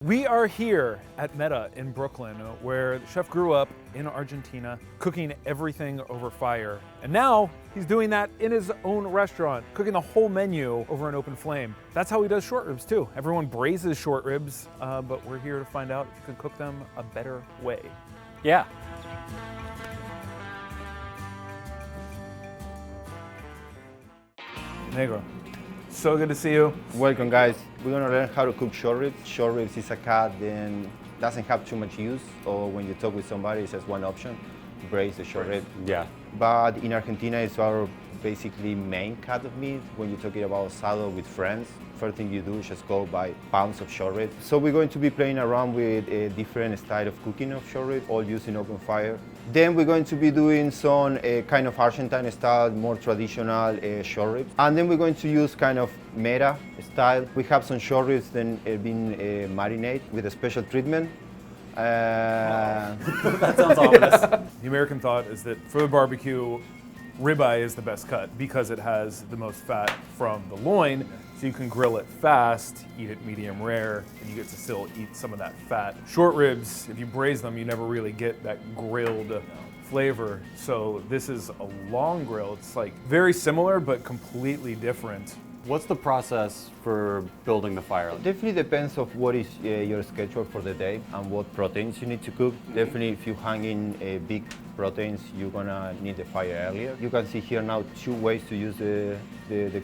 We are here at Meta in Brooklyn, where the chef grew up in Argentina, cooking everything over fire. And now he's doing that in his own restaurant, cooking the whole menu over an open flame. That's how he does short ribs too. Everyone braises short ribs, but we're here to find out if you can cook them a better way. Yeah. Negro, so good to see you. Welcome, guys. We're gonna learn how to cook short ribs. Short ribs is a cut that doesn't have too much use, or when you talk with somebody, it's just one option, braise the short rib. Yeah. But in Argentina, it's our basically main cut of meat. When you're talking about asado with friends, first thing you do is just go buy pounds of short rib. So we're going to be playing around with a different style of cooking of short rib, all using open fire. Then we're going to be doing some kind of Argentine style, more traditional short ribs. And then we're going to use kind of meta style. We have some short ribs then been marinated with a special treatment. That sounds ominous. The American thought is that for the barbecue, ribeye is the best cut because it has the most fat from the loin, so you can grill it fast, eat it medium rare, and you get to still eat some of that fat. Short ribs, if you braise them, you never really get that grilled flavor. So this is a long grill. It's like very similar, but completely different. What's the process for building the fire? Definitely depends of what is your schedule for the day and what proteins you need to cook. Definitely if you hang in big proteins, you're gonna need the fire earlier. You can see here now two ways to use the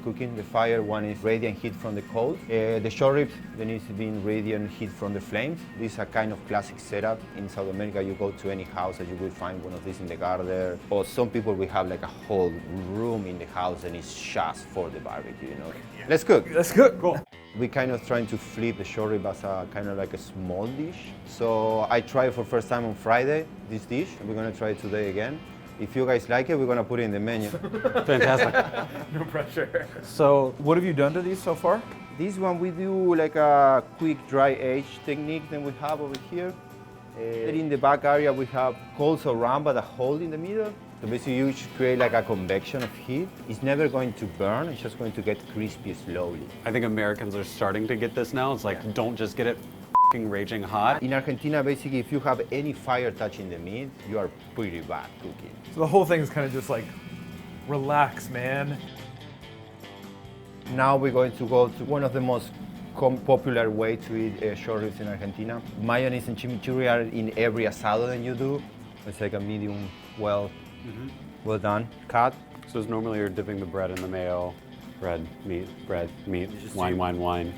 cooking. The fire, one is radiant heat from the coals. The short ribs, there needs to be radiant heat from the flames. This is a kind of classic setup. In South America, you go to any house and you will find one of these in the garden. Or some people will have like a whole room in the house and it's just for the barbecue, you know. Yeah. Let's cook. Let's cook. Cool. We're kind of trying to flip the short rib as a kind of like a small dish. So I tried for first time on Friday, this dish, and we're gonna try it today again. If you guys like it, we're gonna put it in the menu. Fantastic. No pressure. So, What have you done to these so far? This one we do like a quick dry age technique that we have over here. In the back area we have coals around but a hole in the middle. So basically you should create like a convection of heat. It's never going to burn, it's just going to get crispy slowly. I think Americans are starting to get this now. It's like, don't just get it f***ing raging hot. In Argentina, basically, if you have any fire touching the meat, you are pretty bad cooking. So the whole thing is kind of just like, relax, man. Now we're going to go to one of the most popular way to eat short ribs in Argentina. Mayonnaise and chimichurri are in every asado that you do. It's like a medium, well done cut. So normally you're dipping the bread in the mayo, bread, meat, wine, wine, wine.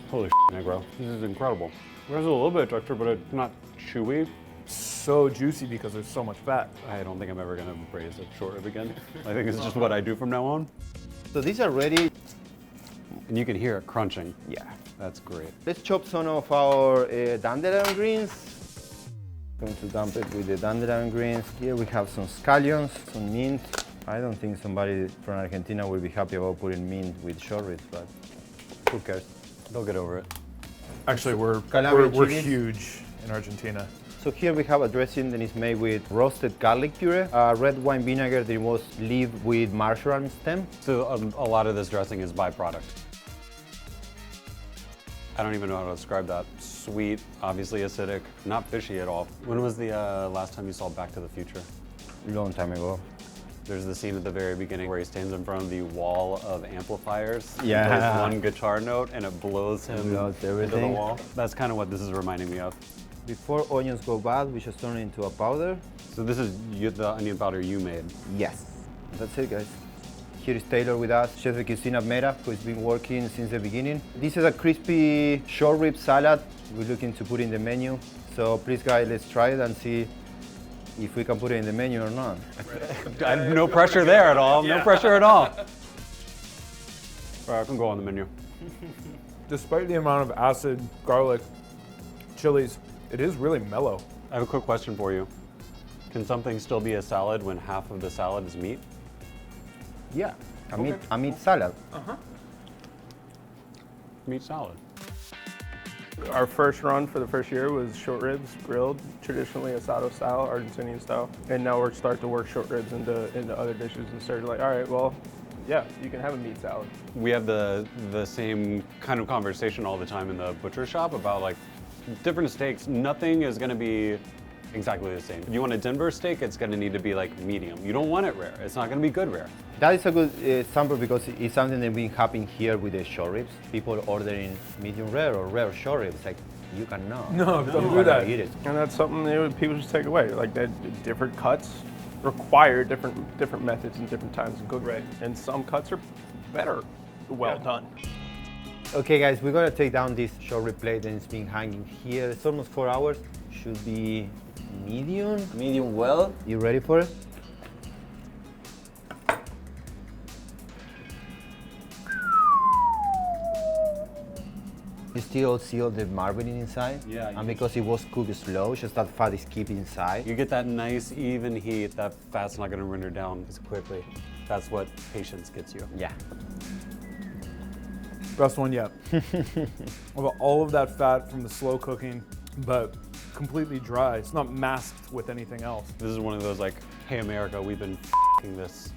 Holy shit, Negro. This is incredible. There's a little bit of texture, but it's not chewy. So juicy because there's so much fat. I don't think I'm ever gonna braise a short rib again. I think this is just what I do from now on. So these are ready. And you can hear it crunching. Yeah. That's great. Let's chop some of our dandelion greens. Going to dump it with the dandelion greens. Here we have some scallions, some mint. I don't think somebody from Argentina will be happy about putting mint with short ribs, but who cares? They'll get over it. Actually, we're chilies. huge in Argentina. So here we have a dressing that is made with roasted garlic puree, red wine vinegar that was leaved with marjoram stem. So a lot of this dressing is byproduct. I don't even know how to describe that. Sweet, obviously acidic, not fishy at all. When was the last time you saw Back to the Future? Long time ago. There's the scene at the very beginning where he stands in front of the wall of amplifiers. Yeah. He plays one guitar note and it blows him Blows into the everything. wall. That's kind of what this is reminding me of. Before onions go bad, we just turn it into a powder. So this is the onion powder you made. Yes. That's it, guys. Here is Taylor with us, Chef de Cuisine at Meta, who's been working since the beginning. This is a crispy short rib salad we're looking to put in the menu. So please, guys, let's try it and see if we can put it in the menu or not. No pressure there at all. Yeah. No pressure at all. All right, I can go on the menu. Despite the amount of acid, garlic, chilies, it is really mellow. I have a quick question for you. Can something still be a salad when half of the salad is meat? Yeah, a meat salad. Meat salad. Our first run for the first year was short ribs, grilled, traditionally asado style, Argentinian style. And now we're starting to work short ribs into other dishes and started like, all right, well, Yeah, you can have a meat salad. We have the same kind of conversation all the time in the butcher shop about like different steaks. Nothing is gonna be exactly the same. If you want a Denver steak, it's gonna need to be like medium. You don't want it rare. It's not gonna be good rare. That is a good example because it's something that been happening here with the short ribs. People ordering medium rare or rare short ribs. Like, you cannot. No, don't you do that. Eat it. And that's something that people should take away. Like that, different cuts require different methods and different times of cooking. Right. And some cuts are better, well done. Okay, guys, we're gonna take down this short rib plate and it's been hanging here. It's almost 4 hours. Should be medium. Medium well. You ready for it? You still see all the marbling inside? Yeah, And because it was cooked slow, just that fat is kept inside. You get that nice even heat. That fat's not gonna render down as quickly. That's what patience gets you. Yeah. Best one yet. About all of that fat from the slow cooking, but completely dry. It's not masked with anything else. This is one of those like, hey America, we've been f***ing this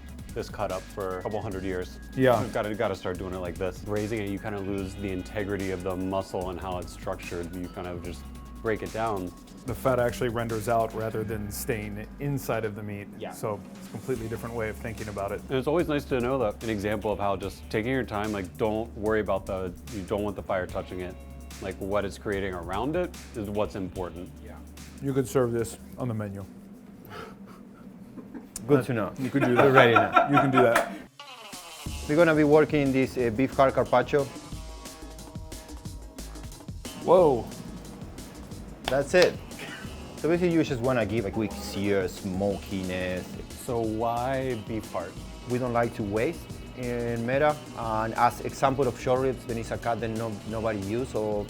cut up for a couple hundred years. Yeah. We've got to start doing it like this. Raising it, you kind of lose the integrity of the muscle and how it's structured. You kind of just break it down. The fat actually renders out rather than staying inside of the meat. Yeah. So it's a completely different way of thinking about it. And it's always nice to know that an example of how just taking your time, like don't worry about you don't want the fire touching it. Like what it's creating around it is what's important. Yeah. You could serve this on the menu. Good to know. You could do that. We're ready now. You can do that. We're gonna be working this beef heart carpaccio. Whoa. That's it. So basically you just wanna give a quick sear, smokiness. So why beef heart? We don't like to waste in Meta. And as example of short ribs, then it's a cut that nobody use. So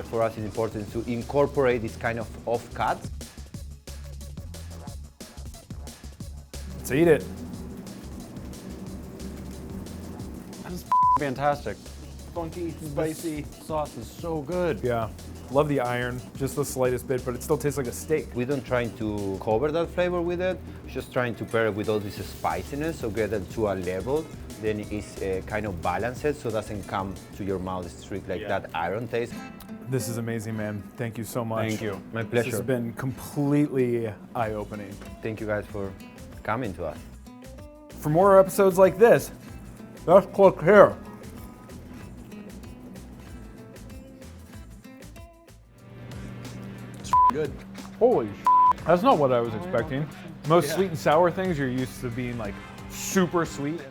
for us it's important to incorporate this kind of off cuts. Let's eat it. That is fantastic. Funky, spicy. Sauce is so good. Yeah. Love the iron, just the slightest bit, but it still tastes like a steak. We don't trying to cover that flavor with it, just trying to pair it with all this spiciness, so get it to a level, then it's kind of balanced, so it doesn't come to your mouth strict like that iron taste. This is amazing, man. Thank you so much. Thank you. My This pleasure. has been completely eye-opening. Thank you guys for coming to us. For more episodes like this, just click here. Good. Holy that's not what I was expecting. Most sweet and sour things you're used to being like super sweet.